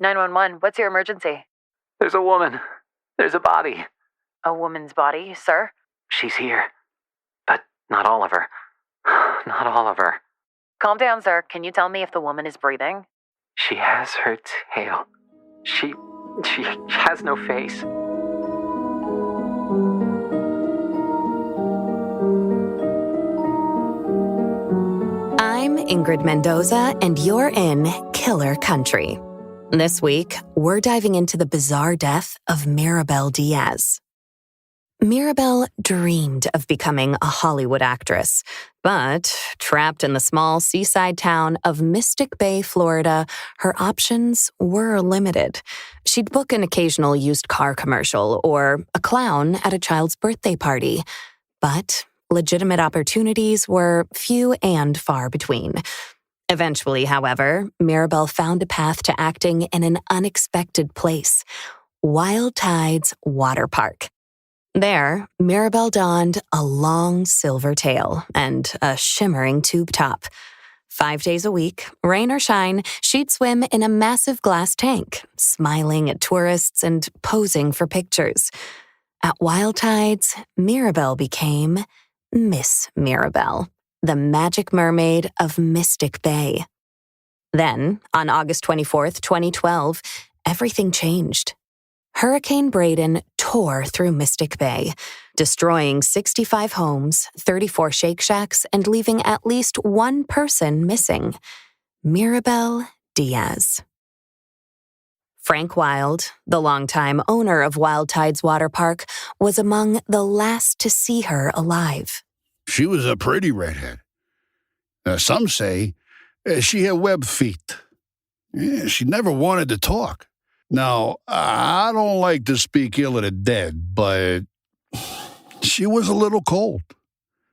911, what's your emergency? There's a woman. There's a body. A woman's body, sir? She's here. But not all of her. Not all of her. Calm down, sir. Can you tell me if the woman is breathing? She has her tail. She has no face. I'm Ingrid Mendoza, and you're in Killer Country. This week, we're diving into the bizarre death of Maribel Diaz. Maribel dreamed of becoming a Hollywood actress, but trapped in the small seaside town of Mystic Bay, Florida, her options were limited. She'd book an occasional used car commercial or a clown at a child's birthday party, but legitimate opportunities were few and far between. Eventually, however, Maribel found a path to acting in an unexpected place, Wild Tides Water Park. There, Maribel donned a long silver tail and a shimmering tube top. 5 days a week, rain or shine, she'd swim in a massive glass tank, smiling at tourists and posing for pictures. At Wild Tides, Maribel became Miss Maribel, the magic mermaid of Mystic Bay. Then, on August 24th, 2012, everything changed. Hurricane Braden tore through Mystic Bay, destroying 65 homes, 34 Shake Shacks, and leaving at least one person missing: Maribel Diaz. Frank Wild, the longtime owner of Wild Tides Water Park, was among the last to see her alive. She was a pretty redhead. Some say she had web feet. She never wanted to talk. Now, I don't like to speak ill of the dead, but she was a little cold.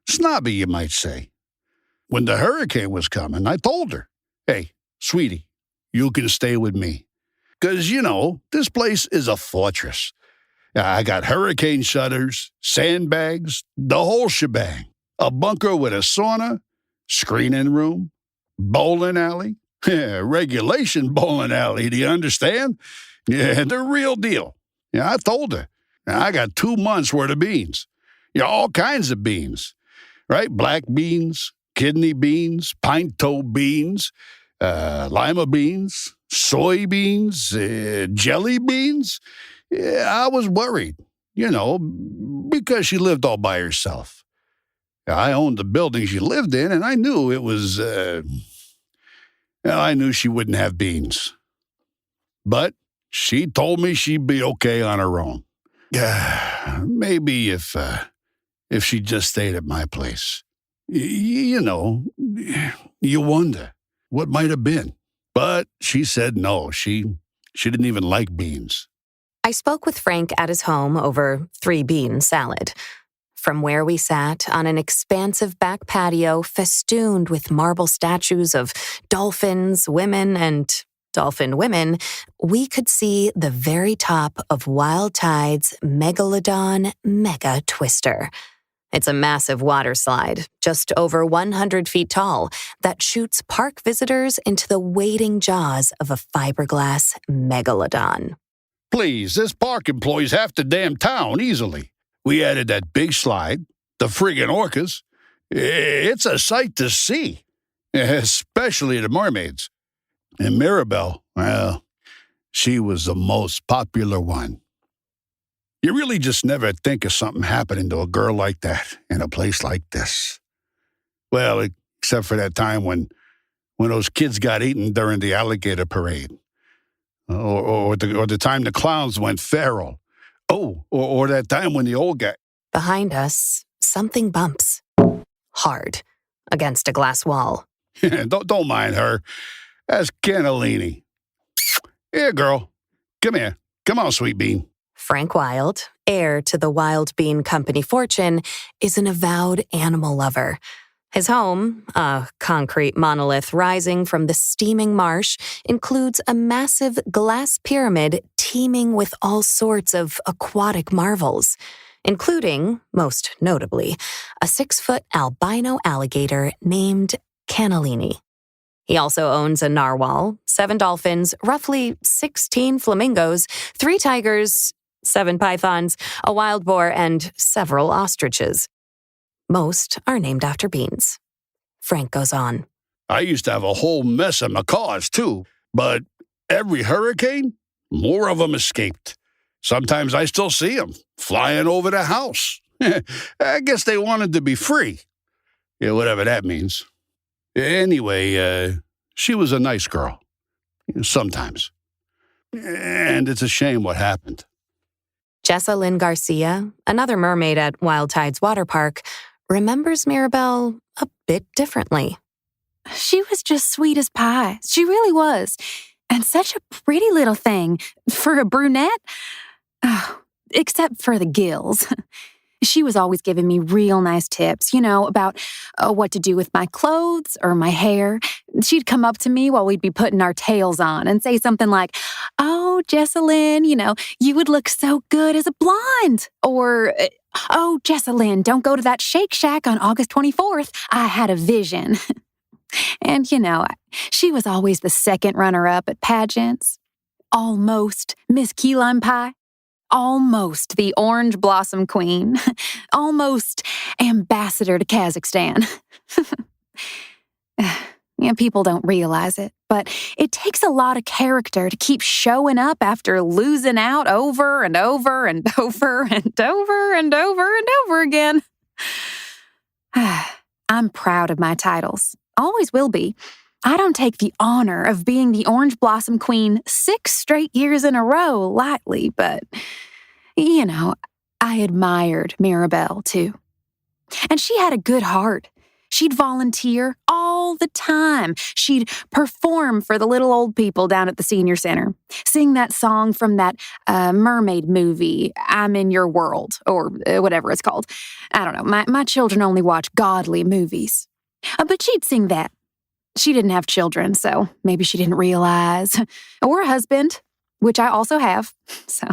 Snobby, you might say. When the hurricane was coming, I told her, "Hey, sweetie, you can stay with me. 'Cause, this place is a fortress. I got hurricane shutters, sandbags, the whole shebang. A bunker with a sauna, screening room, bowling alley. Regulation bowling alley, do you understand? Yeah, the real deal." I told her, I got 2 months worth of beans. All kinds of beans, right? Black beans, kidney beans, pine-toe beans, lima beans, soybeans, jelly beans. I was worried, because she lived all by herself. I owned the building she lived in, and I knew it was, I knew she wouldn't have beans. But she told me she'd be okay on her own. Maybe if she just stayed at my place. You wonder what might have been. But she said no, she didn't even like beans. I spoke with Frank at his home over 3-bean salad. From where we sat on an expansive back patio festooned with marble statues of dolphins, women, and dolphin women, we could see the very top of Wild Tide's Megalodon Mega Twister. It's a massive water slide, just over 100 feet tall, that shoots park visitors into the waiting jaws of a fiberglass megalodon. Please, this park employs half the damn town easily. We added that big slide, the friggin' orcas. It's a sight to see, especially the mermaids. And Maribel, well, she was the most popular one. You really just never think of something happening to a girl like that in a place like this. Well, except for that time when those kids got eaten during the alligator parade. Or the time the clowns went feral. Oh, or that time when the old guy... Behind us, something bumps. Hard. Against a glass wall. Don't mind her. That's Cannellini. Here, girl. Come here. Come on, sweet bean. Frank Wild, heir to the Wild Bean Company fortune, is an avowed animal lover. His home, a concrete monolith rising from the steaming marsh, includes a massive glass pyramid teeming with all sorts of aquatic marvels, including, most notably, a 6-foot albino alligator named Cannellini. He also owns a narwhal, 7 dolphins, roughly 16 flamingos, 3 tigers, 7 pythons, a wild boar, and several ostriches. Most are named after beans. Frank goes on. I used to have a whole mess of macaws, too, but every hurricane, more of them escaped. Sometimes I still see them flying over the house. I guess they wanted to be free. Yeah, whatever that means. Anyway, she was a nice girl. Sometimes. And it's a shame what happened. Jessa Lynn Garcia, another mermaid at Wild Tides Water Park, remembers Mirabelle a bit differently. She was just sweet as pie. She really was. And such a pretty little thing for a brunette. Oh, except for the gills. She was always giving me real nice tips, about what to do with my clothes or my hair. She'd come up to me while we'd be putting our tails on and say something like, "Oh, Jessalyn, you would look so good as a blonde." Or, "Oh, Jessalyn, don't go to that Shake Shack on August 24th. I had a vision." And, she was always the second runner-up at pageants. Almost Miss Key Lime Pie. Almost the Orange Blossom Queen. Almost Ambassador to Kazakhstan. People don't realize it, but it takes a lot of character to keep showing up after losing out over and over and over and over and over and over again. I'm proud of my titles. Always will be. I don't take the honor of being the Orange Blossom Queen 6 straight years in a row lightly, but, I admired Mirabelle, too. And she had a good heart. She'd volunteer all the time. She'd perform for the little old people down at the senior center, sing that song from that mermaid movie, I'm in Your World, or whatever it's called. I don't know. My children only watch godly movies. But she'd sing that. She didn't have children, so maybe she didn't realize. Or a husband, which I also have, so.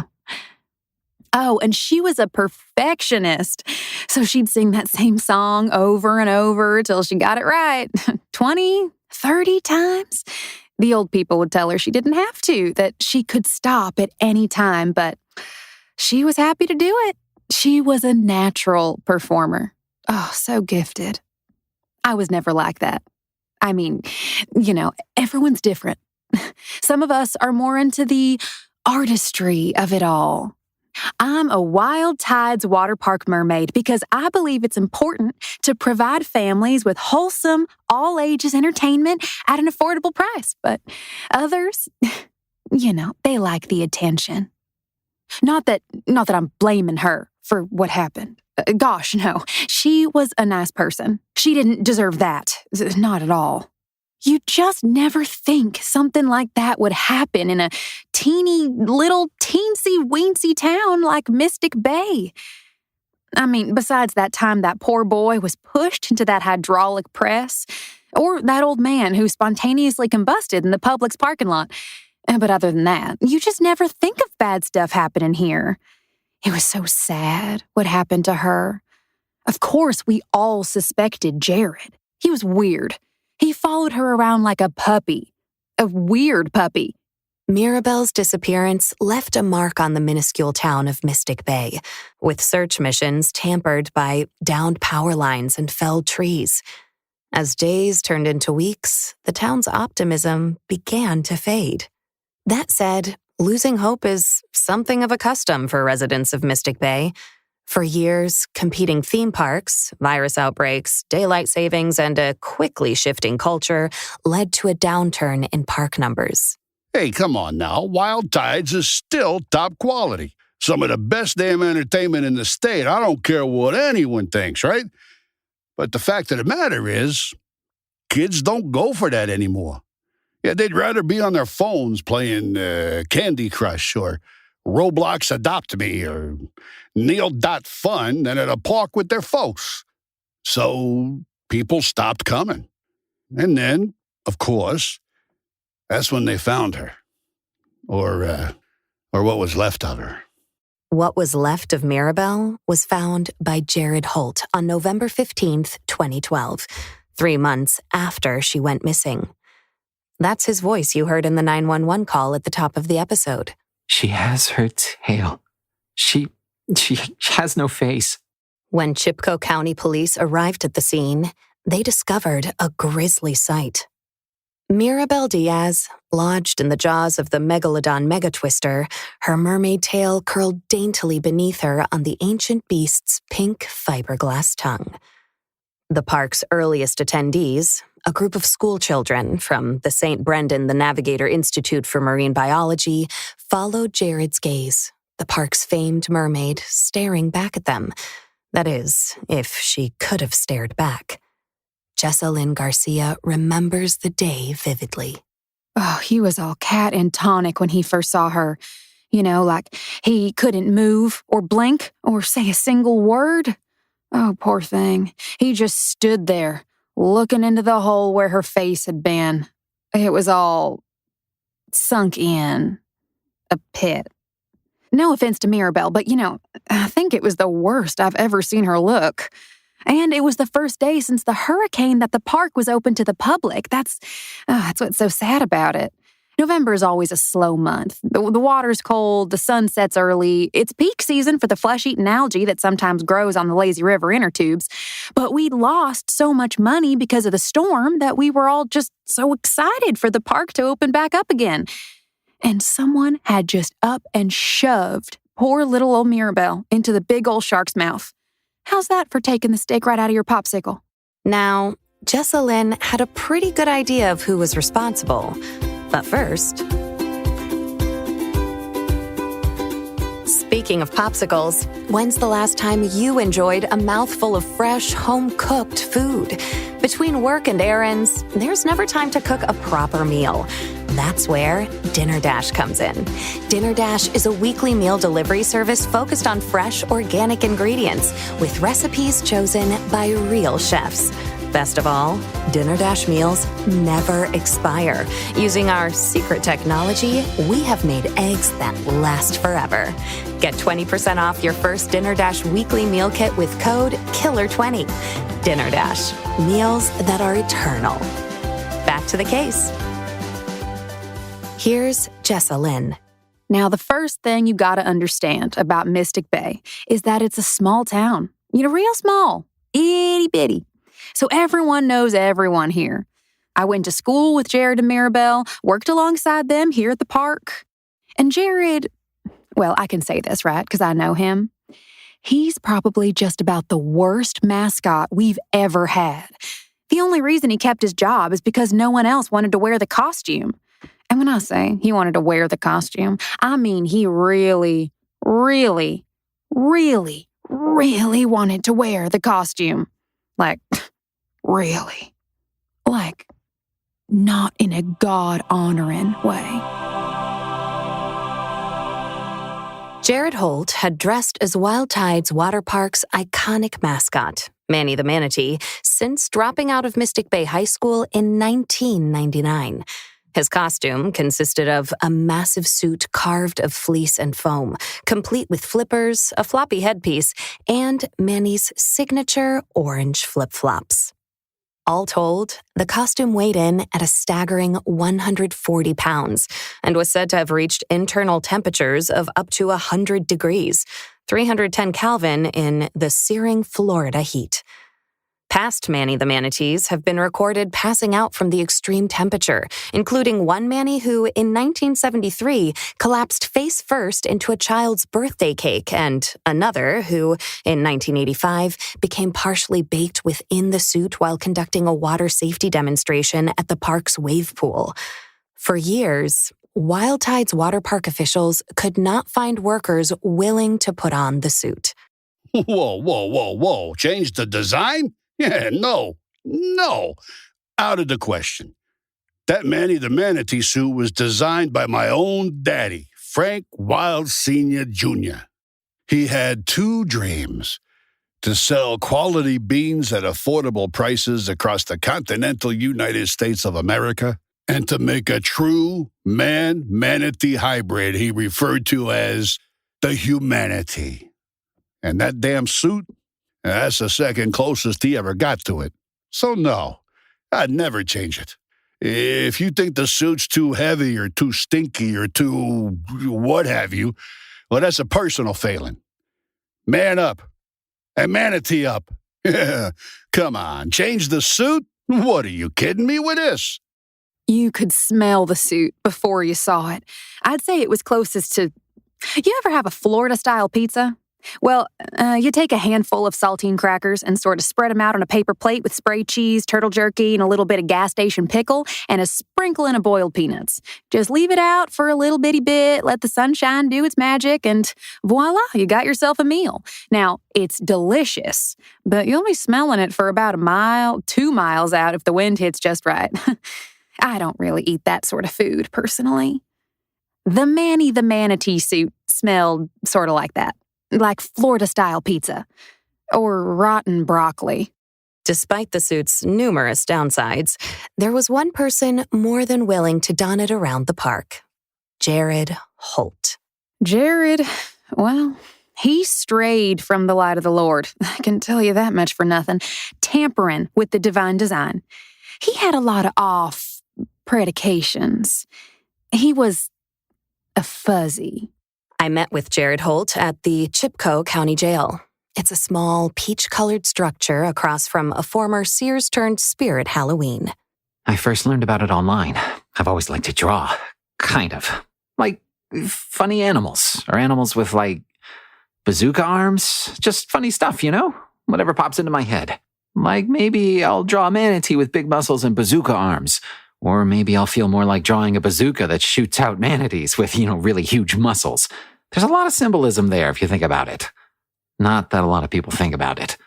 Oh, and she was a perfectionist. So she'd sing that same song over and over till she got it right. 20, 30 times. The old people would tell her she didn't have to, that she could stop at any time, but she was happy to do it. She was a natural performer. Oh, so gifted. I was never like that. I mean, everyone's different. Some of us are more into the artistry of it all. I'm a Wild Tides water park mermaid because I believe it's important to provide families with wholesome, all-ages entertainment at an affordable price. But others, they like the attention. Not that I'm blaming her for what happened. Gosh, no. She was a nice person. She didn't deserve that. Not at all. You just never think something like that would happen in a teeny little teensy-weensy town like Mystic Bay. I mean, besides that time that poor boy was pushed into that hydraulic press, or that old man who spontaneously combusted in the Publix parking lot. But other than that, you just never think of bad stuff happening here. It was so sad what happened to her. Of course, we all suspected Jared. He was weird. He followed her around like a puppy. A weird puppy. Mirabelle's disappearance left a mark on the minuscule town of Mystic Bay, with search missions tampered by downed power lines and felled trees. As days turned into weeks, the town's optimism began to fade. That said, losing hope is something of a custom for residents of Mystic Bay. For years, competing theme parks, virus outbreaks, daylight savings, and a quickly shifting culture led to a downturn in park numbers. Hey, come on now. Wild Tides is still top quality. Some of the best damn entertainment in the state. I don't care what anyone thinks, right? But the fact of the matter is, kids don't go for that anymore. Yeah, they'd rather be on their phones playing Candy Crush or Roblox Adopt Me or Neal.Fun than at a park with their folks. So people stopped coming. And then, of course, that's when they found her. Or what was left of her. What was left of Mirabelle was found by Jared Holt on November 15th, 2012, 3 months after she went missing. That's his voice you heard in the 911 call at the top of the episode. She has her tail. She has no face. When Chipko County Police arrived at the scene, they discovered a grisly sight. Mirabel Diaz, lodged in the jaws of the megalodon megatwister, her mermaid tail curled daintily beneath her on the ancient beast's pink fiberglass tongue. The park's earliest attendees, a group of schoolchildren from the St. Brendan the Navigator Institute for Marine Biology, followed Jared's gaze, the park's famed mermaid staring back at them. That is, if she could have stared back. Jessalyn Garcia remembers the day vividly. Oh, he was all cat and tonic when he first saw her. You know, like he couldn't move or blink or say a single word. Oh, poor thing. He just stood there, looking into the hole where her face had been. It was all sunk in. A pit. No offense to Mirabel, but I think it was the worst I've ever seen her look. And it was the first day since the hurricane that the park was open to the public. That's what's so sad about it. November is always a slow month. The water's cold, the sun sets early. It's peak season for the flesh-eating algae that sometimes grows on the lazy river inner tubes. But we'd lost so much money because of the storm that we were all just so excited for the park to open back up again. And someone had just up and shoved poor little old Mirabel into the big old shark's mouth. How's that for taking the steak right out of your popsicle? Now, Jessalyn had a pretty good idea of who was responsible. But first, speaking of popsicles, when's the last time you enjoyed a mouthful of fresh, home-cooked food? Between work and errands, there's never time to cook a proper meal. That's where Dinner Dash comes in. Dinner Dash is a weekly meal delivery service focused on fresh, organic ingredients with recipes chosen by real chefs. Best of all, Dinner Dash meals never expire. Using our secret technology, we have made eggs that last forever. Get 20% off your first Dinner Dash weekly meal kit with code KILLER20. Dinner Dash, meals that are eternal. Back to the case. Here's Jessalyn. Now, the first thing you gotta understand about Mystic Bay is that it's a small town. Real small. Itty bitty. So everyone knows everyone here. I went to school with Jared and Mirabel, worked alongside them here at the park. And Jared, well, I can say this, right? Because I know him. He's probably just about the worst mascot we've ever had. The only reason he kept his job is because no one else wanted to wear the costume. And when I say he wanted to wear the costume, I mean he really, really, really, really wanted to wear the costume. Like, really. Like, not in a God-honoring way. Jared Holt had dressed as Wild Tide's water park's iconic mascot, Manny the Manatee, since dropping out of Mystic Bay High School in 1999. His costume consisted of a massive suit carved of fleece and foam, complete with flippers, a floppy headpiece, and Manny's signature orange flip-flops. All told, the costume weighed in at a staggering 140 pounds and was said to have reached internal temperatures of up to 100 degrees, 310 Kelvin in the searing Florida heat. Past Manny the Manatees have been recorded passing out from the extreme temperature, including one Manny who, in 1973, collapsed face first into a child's birthday cake, and another who, in 1985, became partially baked within the suit while conducting a water safety demonstration at the park's wave pool. For years, Wild Tide's water park officials could not find workers willing to put on the suit. Whoa. Change the design? Yeah, no. Out of the question. That Manny the Manatee suit was designed by my own daddy, Frank Wild Sr. Jr. He had two dreams: to sell quality beans at affordable prices across the continental United States of America, and to make a true man-manatee hybrid he referred to as the Humanity. And that damn suit? That's the second closest he ever got to it. So no, I'd never change it. If you think the suit's too heavy or too stinky or too what have you, well, that's a personal failing. Man up. And manatee up. Come on, change the suit? What, are you kidding me with this? You could smell the suit before you saw it. I'd say it was closest to... You ever have a Florida-style pizza? Well, you take a handful of saltine crackers and sort of spread them out on a paper plate with spray cheese, turtle jerky, and a little bit of gas station pickle, and a sprinkling of boiled peanuts. Just leave it out for a little bitty bit, let the sunshine do its magic, and voila, you got yourself a meal. Now, it's delicious, but you'll be smelling it for about a mile, 2 miles out if the wind hits just right. I don't really eat that sort of food, personally. The Manny the Manatee suit smelled sort of like that. Like Florida-style pizza. Or rotten broccoli. Despite the suit's numerous downsides, there was one person more than willing to don it around the park. Jared Holt. Jared, well, he strayed from the light of the Lord. I can tell you that much for nothing. Tampering with the divine design. He had a lot of off predications. He was a fuzzy. I met with Jared Holt at the Chipko County Jail. It's a small, peach-colored structure across from a former Sears-turned-Spirit Halloween. I first learned about it online. I've always liked to draw. Kind of. Like funny animals. Or animals with, like, bazooka arms. Just funny stuff, you know? Whatever pops into my head. Like maybe I'll draw a manatee with big muscles and bazooka arms. Or maybe I'll feel more like drawing a bazooka that shoots out manatees with, really huge muscles. There's a lot of symbolism there if you think about it. Not that a lot of people think about it.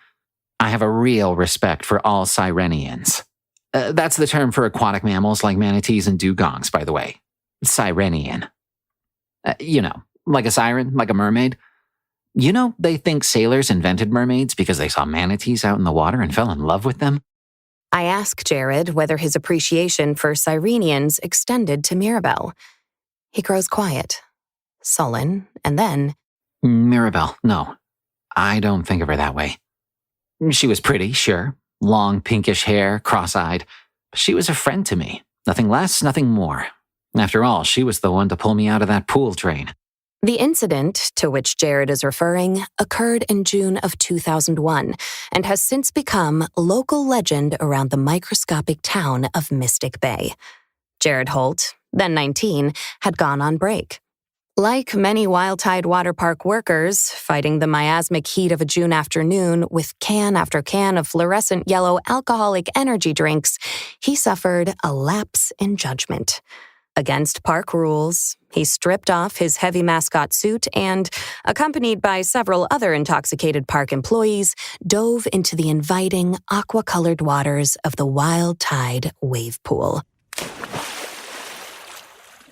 I have a real respect for all sirenians. That's the term for aquatic mammals like manatees and dugongs, by the way. Sirenian. Like a siren, like a mermaid. They think sailors invented mermaids because they saw manatees out in the water and fell in love with them. I asked Jared whether his appreciation for Sirenians extended to Mirabelle. He grows quiet, sullen, and then... Mirabelle, no. I don't think of her that way. She was pretty, sure. Long, pinkish hair, cross-eyed. But she was a friend to me. Nothing less, nothing more. After all, she was the one to pull me out of that pool train. The incident to which Jared is referring occurred in June of 2001 and has since become local legend around the microscopic town of Mystic Bay. Jared Holt, then 19, had gone on break. Like many Wild Tide Water Park workers, fighting the miasmic heat of a June afternoon with can after can of fluorescent yellow alcoholic energy drinks, he suffered a lapse in judgment. Against park rules, he stripped off his heavy mascot suit and, accompanied by several other intoxicated park employees, dove into the inviting aqua-colored waters of the Wild Tide wave pool.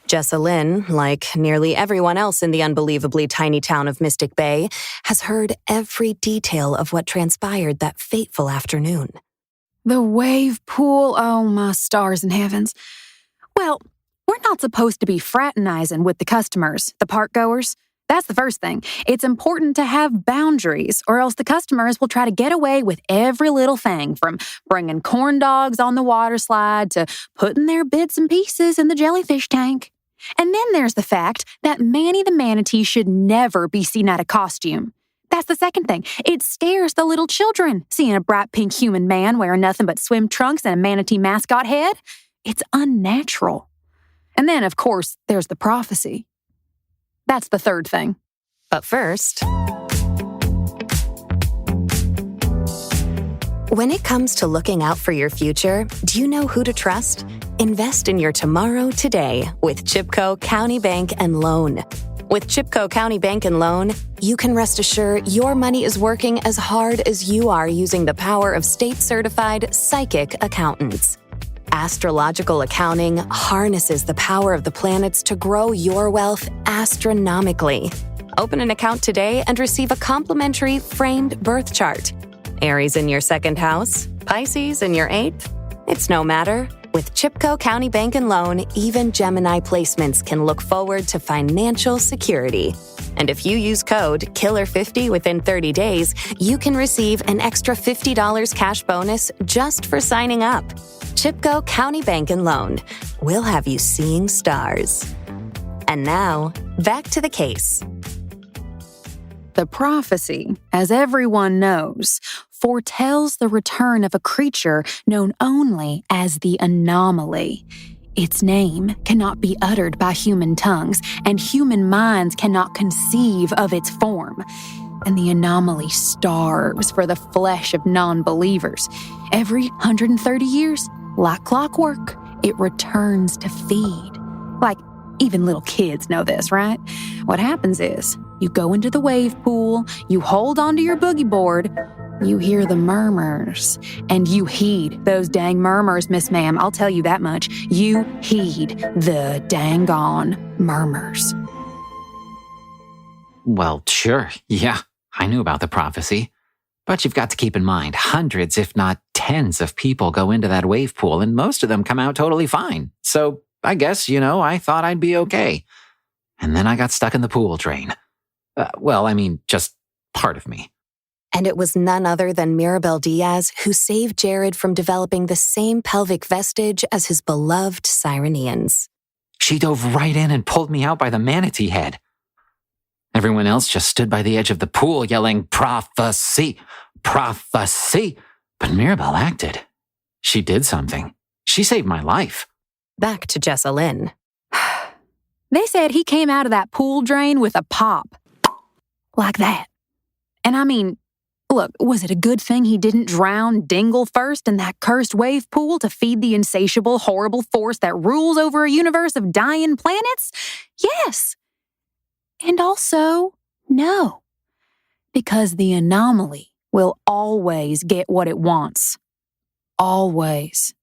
Jessa Lynn, like nearly everyone else in the unbelievably tiny town of Mystic Bay, has heard every detail of what transpired that fateful afternoon. The wave pool, oh my stars and heavens. Well, we're not supposed to be fraternizing with the customers, the park goers. That's the first thing. It's important to have boundaries, or else the customers will try to get away with every little thing, from bringing corn dogs on the water slide to putting their bits and pieces in the jellyfish tank. And then there's the fact that Manny the Manatee should never be seen out of costume. That's the second thing. It scares the little children, seeing a bright pink human man wearing nothing but swim trunks and a manatee mascot head. It's unnatural. And then, of course, there's the prophecy. That's the third thing. But first, when it comes to looking out for your future, do you know who to trust? Invest in your tomorrow today with Chipko County Bank and Loan. With Chipko County Bank and Loan, you can rest assured your money is working as hard as you are using the power of state-certified psychic accountants. Astrological accounting harnesses the power of the planets to grow your wealth astronomically. Open an account today and receive a complimentary framed birth chart. Aries in your second house, Pisces in your eighth. It's no matter. With Chipko County Bank and Loan, even Gemini placements can look forward to financial security. And if you use code KILLER50 within 30 days, you can receive an extra $50 cash bonus just for signing up. Chipco County Bank and Loan. We'll have you seeing stars. And now, back to the case. The prophecy, as everyone knows, foretells the return of a creature known only as the anomaly. Its name cannot be uttered by human tongues, and human minds cannot conceive of its form. And the anomaly starves for the flesh of non-believers. Every 130 years, like clockwork, it returns to feed. Like, even little kids know this, right? What happens is, you go into the wave pool, you hold onto your boogie board, you hear the murmurs, and you heed those dang murmurs, Miss Ma'am. I'll tell you that much. You heed the dang-on murmurs. Well, sure, yeah, I knew about the prophecy. But you've got to keep in mind, hundreds, if not tens of people go into that wave pool, and most of them come out totally fine. So I guess, I thought I'd be okay. And then I got stuck in the pool drain. Just part of me. And it was none other than Mirabel Diaz who saved Jared from developing the same pelvic vestige as his beloved Cyreneans. She dove right in and pulled me out by the manatee head. Everyone else just stood by the edge of the pool yelling, "Prophecy! Prophecy!" But Mirabel acted. She did something. She saved my life. Back to Jessa Lynn. They said he came out of that pool drain with a pop. Like that. And I mean, look, was it a good thing he didn't drown Dingle first in that cursed wave pool to feed the insatiable, horrible force that rules over a universe of dying planets? Yes. And also, no. Because the anomaly will always get what it wants. Always.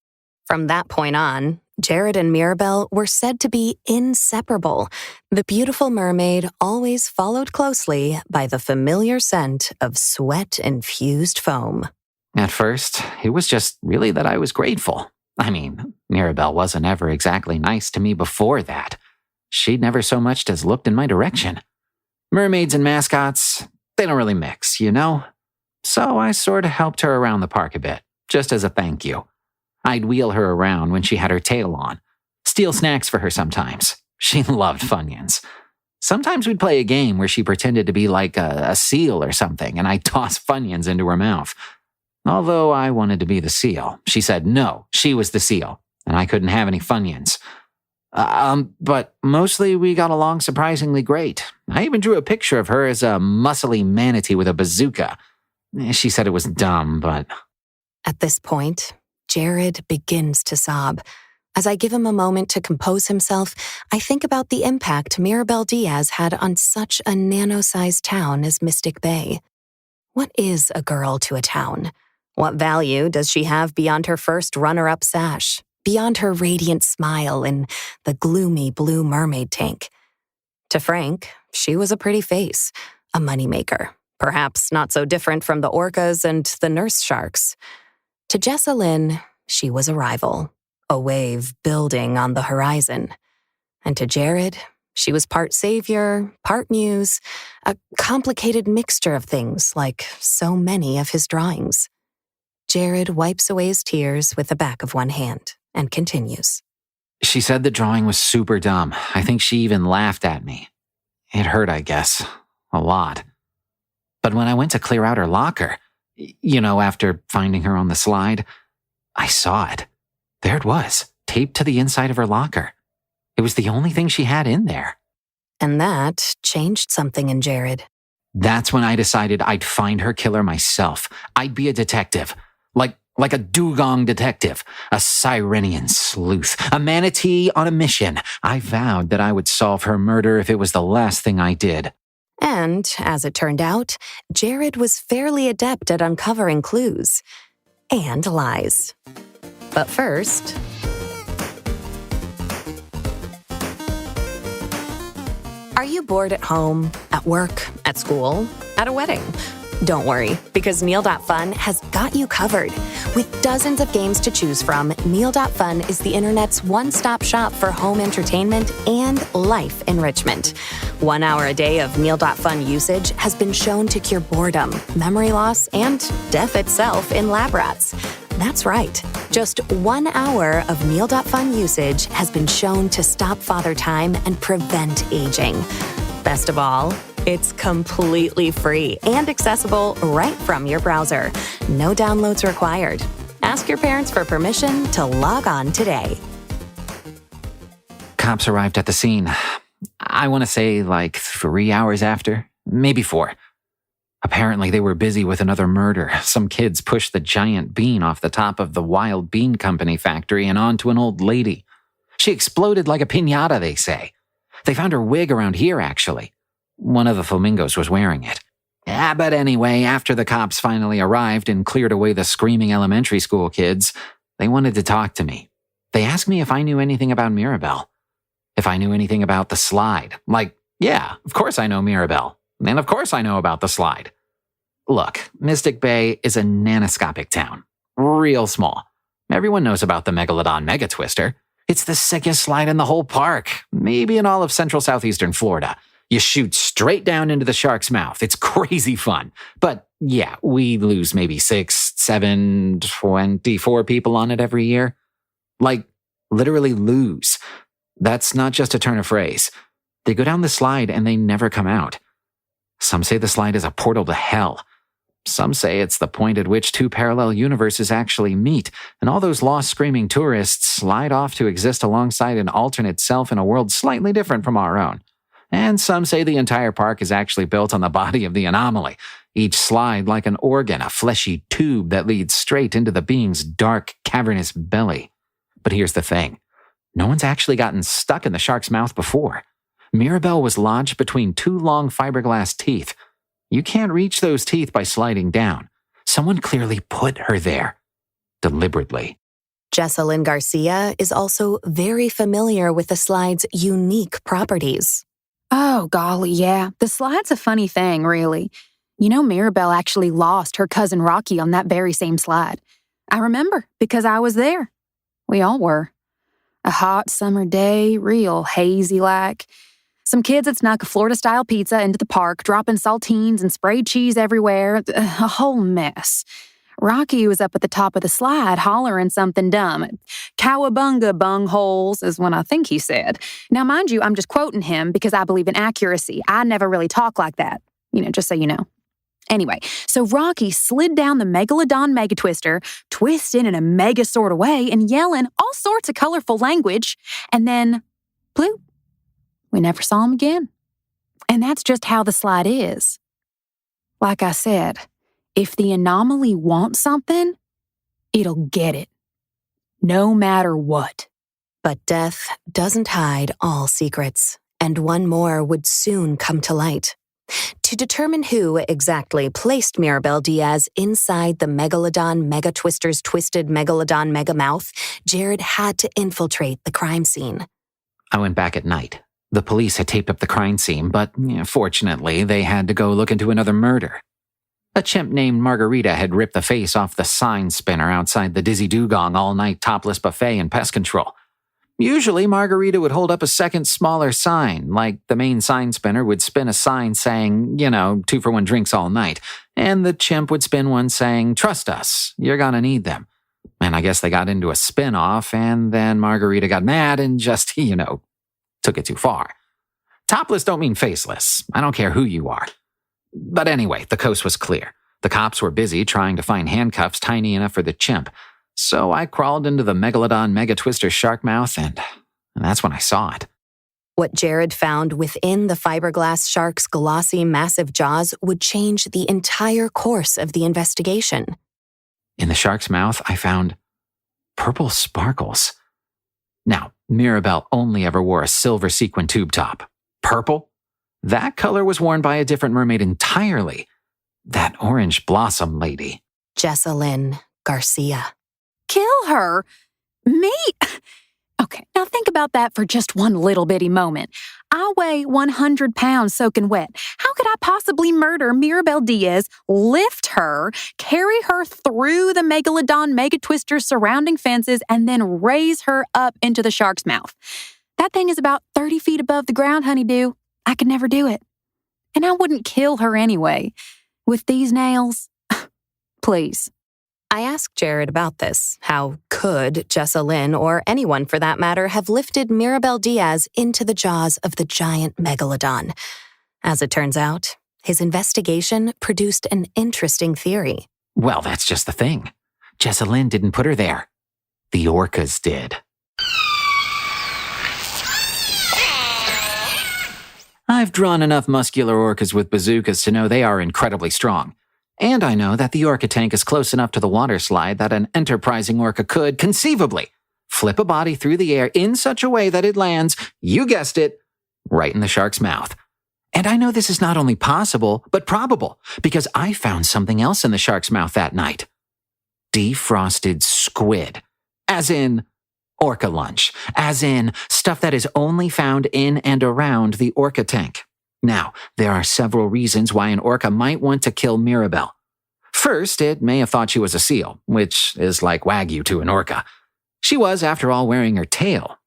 From that point on, Jared and Mirabel were said to be inseparable. The beautiful mermaid always followed closely by the familiar scent of sweat-infused foam. At first, it was just really that I was grateful. I mean, Mirabel wasn't ever exactly nice to me before that. She'd never so much as looked in my direction. Mermaids and mascots, they don't really mix, So I sort of helped her around the park a bit, just as a thank you. I'd wheel her around when she had her tail on, steal snacks for her sometimes. She loved Funyuns. Sometimes we'd play a game where she pretended to be like a seal or something, and I'd toss Funyuns into her mouth. Although I wanted to be the seal, she said no, she was the seal, and I couldn't have any Funyuns. But mostly we got along surprisingly great. I even drew a picture of her as a muscly manatee with a bazooka. She said it was dumb, but... At this point, Jared begins to sob. As I give him a moment to compose himself, I think about the impact Mirabel Diaz had on such a nano-sized town as Mystic Bay. What is a girl to a town? What value does she have beyond her first runner-up sash? Beyond her radiant smile in the gloomy blue mermaid tank? To Frank, she was a pretty face, a moneymaker, perhaps not so different from the orcas and the nurse sharks. To Jessa Lynn, she was a rival, a wave building on the horizon. And to Jared, she was part savior, part muse, a complicated mixture of things like so many of his drawings. Jared wipes away his tears with the back of one hand and continues. She said the drawing was super dumb. I think she even laughed at me. It hurt, I guess. A lot. But when I went to clear out her locker, after finding her on the slide, I saw it. There it was, taped to the inside of her locker. It was the only thing she had in there. And that changed something in Jared. That's when I decided I'd find her killer myself. I'd be a detective. Like a dugong detective, a Cyrenian sleuth, a manatee on a mission. I vowed that I would solve her murder if it was the last thing I did. And, as it turned out, Jared was fairly adept at uncovering clues and lies. But first... Are you bored at home, at work, at school, at a wedding? Don't worry, because Neal.Fun has got you covered. With dozens of games to choose from, Neal.Fun is the internet's one-stop shop for home entertainment and life enrichment. 1 hour a day of Neal.Fun usage has been shown to cure boredom, memory loss, and death itself in lab rats. That's right. Just 1 hour of Neal.Fun usage has been shown to stop father time and prevent aging. Best of all, it's completely free and accessible right from your browser. No downloads required. Ask your parents for permission to log on today. Cops arrived at the scene. I want to say like 3 hours after, maybe 4. Apparently, they were busy with another murder. Some kids pushed the giant bean off the top of the Wild Bean Company factory and onto an old lady. She exploded like a piñata, they say. They found her wig around here, actually. One of the flamingos was wearing it. But anyway, after the cops finally arrived and cleared away the screaming elementary school kids, they wanted to talk to me. They asked me if I knew anything about Mirabelle. If I knew anything about the slide. Like, yeah, of course I know Mirabelle. And of course I know about the slide. Look, Mystic Bay is a nanoscopic town. Real small. Everyone knows about the Megalodon Mega Twister. It's the sickest slide in the whole park, maybe in all of central southeastern Florida. You shoot straight down into the shark's mouth. It's crazy fun. But yeah, we lose maybe 6, 7, 24 people on it every year. Like, literally lose. That's not just a turn of phrase. They go down the slide and they never come out. Some say the slide is a portal to hell. Some say it's the point at which 2 parallel universes actually meet, and all those lost screaming tourists slide off to exist alongside an alternate self in a world slightly different from our own. And some say the entire park is actually built on the body of the anomaly, each slide like an organ, a fleshy tube that leads straight into the being's dark, cavernous belly. But here's the thing. No one's actually gotten stuck in the shark's mouth before. Mirabelle was lodged between 2 long fiberglass teeth. You can't reach those teeth by sliding down. Someone clearly put her there. Deliberately. Jessalyn Garcia is also very familiar with the slide's unique properties. Oh, golly, yeah. The slide's a funny thing, really. You know, Mirabelle actually lost her cousin Rocky on that very same slide. I remember, because I was there. We all were. A hot summer day, real hazy-like. Some kids had snuck a Florida-style pizza into the park, dropping saltines and sprayed cheese everywhere. A whole mess. Rocky was up at the top of the slide hollering something dumb. Cowabunga bungholes is what I think he said. Now, mind you, I'm just quoting him because I believe in accuracy. I never really talk like that, just so you know. Anyway, so Rocky slid down the Megalodon Mega Twister, twisting in a mega sort of way and yelling all sorts of colorful language, and then, bloop, we never saw him again. And that's just how the slide is. Like I said, if the anomaly wants something, it'll get it. No matter what. But death doesn't hide all secrets, and one more would soon come to light. To determine who exactly placed Mirabelle Diaz inside the Megalodon Mega Twister's twisted Megalodon Mega Mouth, Jared had to infiltrate the crime scene. I went back at night. The police had taped up the crime scene, but fortunately, they had to go look into another murder. A chimp named Margarita had ripped the face off the sign spinner outside the Dizzy Dugong all-night topless buffet in pest control. Usually, Margarita would hold up a second smaller sign, like the main sign spinner would spin a sign saying, 2-for-1 drinks all night, and the chimp would spin one saying, trust us, you're gonna need them. And I guess they got into a spin-off, and then Margarita got mad and just, took it too far. Topless don't mean faceless. I don't care who you are. But anyway, the coast was clear. The cops were busy trying to find handcuffs tiny enough for the chimp. So I crawled into the Megalodon Mega Twister shark mouth, and that's when I saw it. What Jared found within the fiberglass shark's glossy, massive jaws would change the entire course of the investigation. In the shark's mouth, I found purple sparkles. Now, Mirabelle only ever wore a silver sequin tube top. Purple? That color was worn by a different mermaid entirely. That orange blossom lady. Jessalyn Garcia. Kill her? Me? Okay, now think about that for just one little bitty moment. I weigh 100 pounds soaking wet. How could I possibly murder Mirabelle Diaz, lift her, carry her through the Megalodon Mega Twister surrounding fences, and then raise her up into the shark's mouth? That thing is about 30 feet above the ground, honeydew. I could never do it. And I wouldn't kill her anyway. With these nails, please. I asked Jared about this. How could Jessa Lynn, or anyone for that matter, have lifted Mirabel Diaz into the jaws of the giant megalodon? As it turns out, his investigation produced an interesting theory. Well, that's just the thing. Jessa Lynn didn't put her there. The orcas did. I've drawn enough muscular orcas with bazookas to know they are incredibly strong. And I know that the orca tank is close enough to the water slide that an enterprising orca could, conceivably, flip a body through the air in such a way that it lands, you guessed it, right in the shark's mouth. And I know this is not only possible, but probable, because I found something else in the shark's mouth that night. Defrosted squid. As in orca lunch. As in stuff that is only found in and around the orca tank. Now, there are several reasons why an orca might want to kill Mirabel. First, it may have thought she was a seal, which is like Wagyu to an orca. She was, after all, wearing her tail.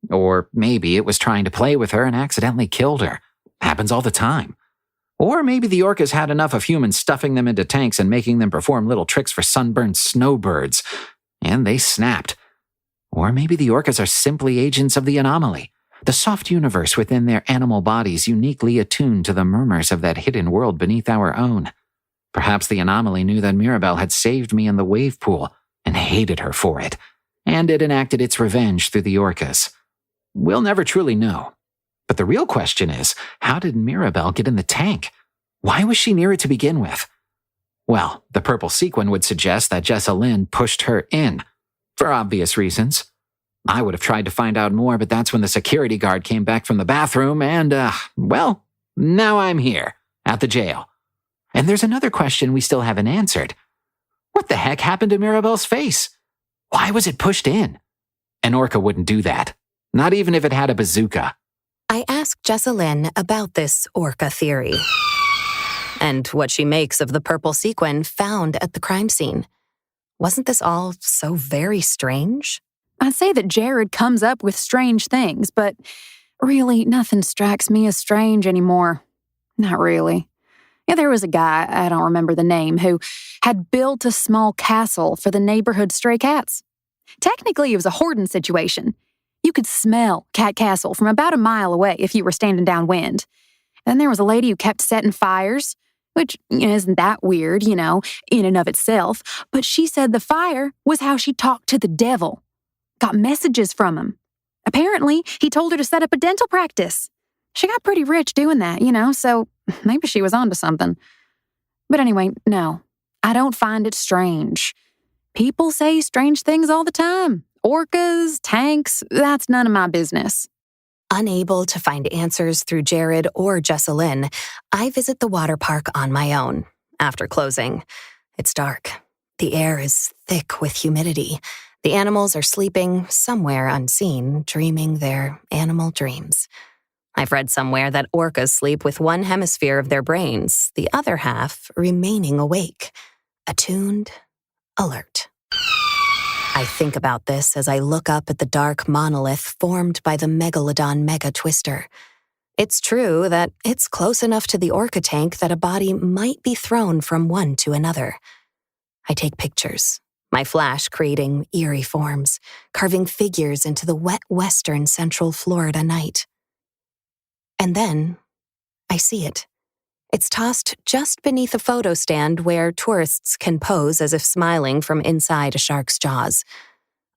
Or maybe it was trying to play with her and accidentally killed her. Happens all the time. Or maybe the orcas had enough of humans stuffing them into tanks and making them perform little tricks for sunburned snowbirds, and they snapped. Or maybe the orcas are simply agents of the anomaly, the soft universe within their animal bodies uniquely attuned to the murmurs of that hidden world beneath our own. Perhaps the anomaly knew that Mirabel had saved me in the wave pool and hated her for it, and it enacted its revenge through the orcas. We'll never truly know. But the real question is, how did Mirabel get in the tank? Why was she near it to begin with? Well, the purple sequin would suggest that Jessa Lynn pushed her in, for obvious reasons. I would have tried to find out more, but that's when the security guard came back from the bathroom and, well, now I'm here, at the jail. And there's another question we still haven't answered. What the heck happened to Mirabel's face? Why was it pushed in? An orca wouldn't do that, not even if it had a bazooka. I asked Jessa Lynn about this orca theory and what she makes of the purple sequin found at the crime scene. Wasn't this all so very strange? I'd say that Jared comes up with strange things, but really nothing strikes me as strange anymore. Not really. Yeah, there was a guy, I don't remember the name, who had built a small castle for the neighborhood stray cats. Technically, it was a hoarding situation. You could smell Cat Castle from about a mile away if you were standing downwind. Then there was a lady who kept setting fires, which isn't that weird, in and of itself, but she said the fire was how she talked to the devil. Got messages from him. Apparently, he told her to set up a dental practice. She got pretty rich doing that, so maybe she was onto something. But anyway, no, I don't find it strange. People say strange things all the time. Orcas, tanks, that's none of my business. Unable to find answers through Jared or Jessa Lynn, I visit the water park on my own. After closing, it's dark. The air is thick with humidity. The animals are sleeping somewhere unseen, dreaming their animal dreams. I've read somewhere that orcas sleep with one hemisphere of their brains, the other half remaining awake, attuned, alert. I think about this as I look up at the dark monolith formed by the megalodon mega-twister. It's true that it's close enough to the orca tank that a body might be thrown from one to another. I take pictures, my flash creating eerie forms, carving figures into the wet western Central Florida night. And then I see it. It's tossed just beneath a photo stand where tourists can pose as if smiling from inside a shark's jaws.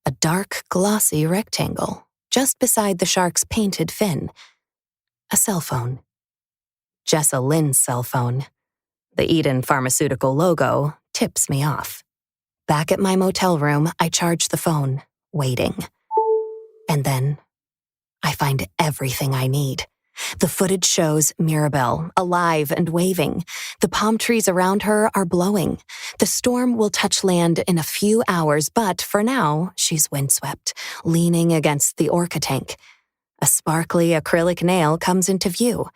A dark, glossy rectangle just beside the shark's painted fin. A cell phone. Jessa Lynn's cell phone. The Eden Pharmaceutical logo tips me off. Back at my motel room, I charge the phone, waiting. And then I find everything I need. The footage shows Mirabel, alive and waving. The palm trees around her are blowing. The storm will touch land in a few hours, but for now, she's windswept, leaning against the orca tank. A sparkly acrylic nail comes into view.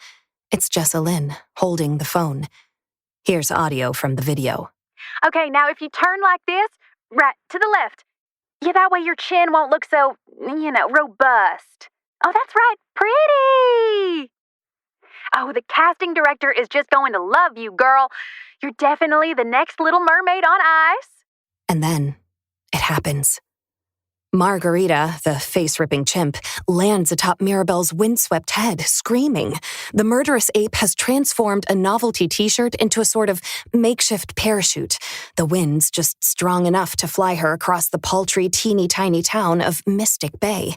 It's Jessa Lynn, holding the phone. Here's audio from the video. Okay, now if you turn like this, right to the left. Yeah, that way your chin won't look so, robust. Oh, that's right. Pretty. Oh, the casting director is just going to love you, girl. You're definitely the next Little Mermaid on ice. And then it happens. Margarita, the face-ripping chimp, lands atop Mirabelle's windswept head, screaming. The murderous ape has transformed a novelty t-shirt into a sort of makeshift parachute. The wind's just strong enough to fly her across the paltry, teeny-tiny town of Mystic Bay.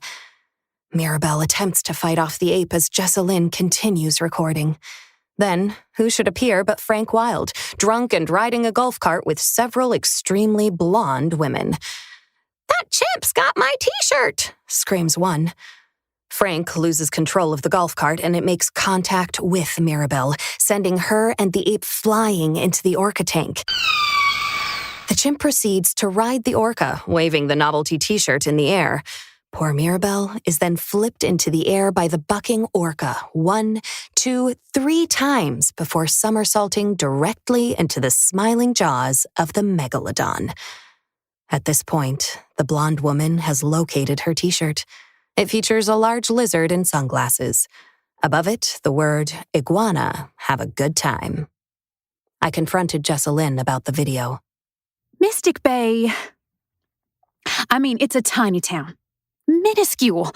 Mirabelle attempts to fight off the ape as Jessalyn continues recording. Then, who should appear but Frank Wilde, drunk and riding a golf cart with several extremely blonde women. "That chimp's got my t-shirt," screams one. Frank loses control of the golf cart and it makes contact with Mirabelle, sending her and the ape flying into the orca tank. The chimp proceeds to ride the orca, waving the novelty t-shirt in the air. Poor Mirabelle is then flipped into the air by the bucking orca 1, 2, 3 times before somersaulting directly into the smiling jaws of the megalodon. At this point, the blonde woman has located her t-shirt. It features a large lizard in sunglasses. Above it, the word iguana, have a good time. I confronted Jessalyn about the video. Mystic Bay. It's a tiny town. Minuscule.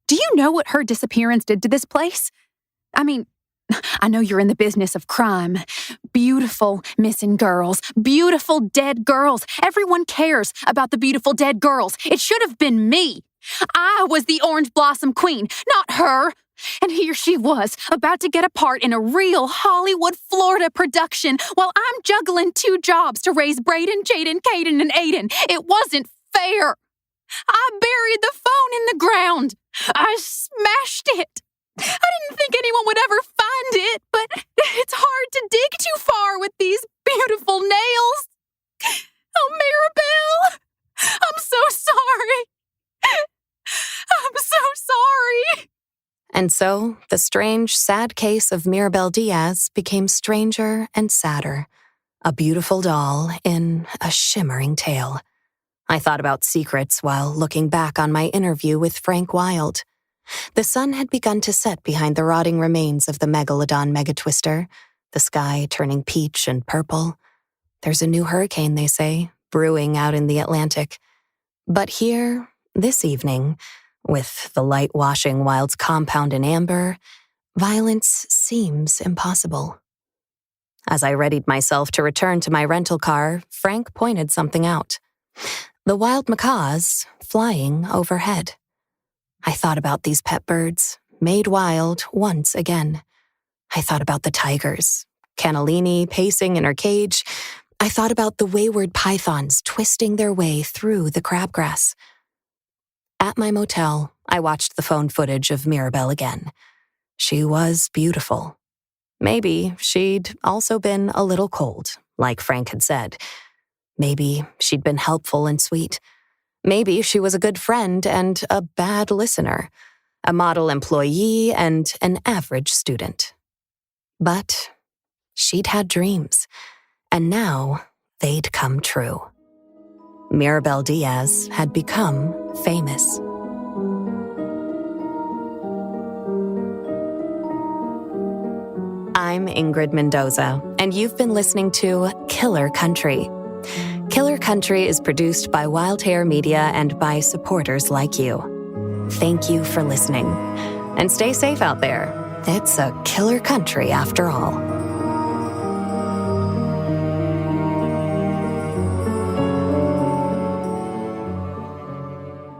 Do you know what her disappearance did to this place? I know you're in the business of crime. Beautiful missing girls. Beautiful dead girls. Everyone cares about the beautiful dead girls. It should have been me. I was the Orange Blossom Queen, not her. And here she was, about to get a part in a real Hollywood, Florida production while I'm juggling 2 jobs to raise Brayden, Jaden, Caden, and Aiden. It wasn't fair. I buried the phone in the ground. I smashed it. I didn't think anyone would ever find it, but it's hard to dig too far with these beautiful nails. Oh, Mirabelle, I'm so sorry. I'm so sorry. And so, the strange, sad case of Mirabelle Diaz became stranger and sadder. A beautiful doll in a shimmering tale. I thought about secrets while looking back on my interview with Frank Wilde. The sun had begun to set behind the rotting remains of the megalodon megatwister, the sky turning peach and purple. There's a new hurricane, they say, brewing out in the Atlantic. But here, this evening, with the light washing Wilde's compound in amber, violence seems impossible. As I readied myself to return to my rental car, Frank pointed something out. The wild macaws flying overhead. I thought about these pet birds, made wild once again. I thought about the tigers, Cannellini pacing in her cage. I thought about the wayward pythons twisting their way through the crabgrass. At my motel, I watched the phone footage of Mirabelle again. She was beautiful. Maybe she'd also been a little cold, like Frank had said. Maybe she'd been helpful and sweet. Maybe she was a good friend and a bad listener, a model employee and an average student. But she'd had dreams, and now they'd come true. Mirabelle Diaz had become famous. I'm Ingrid Mendoza, and you've been listening to Killer Country. Killer Country is produced by Wild Hair Media and by supporters like you. Thank you for listening. And stay safe out there. It's a killer country after all.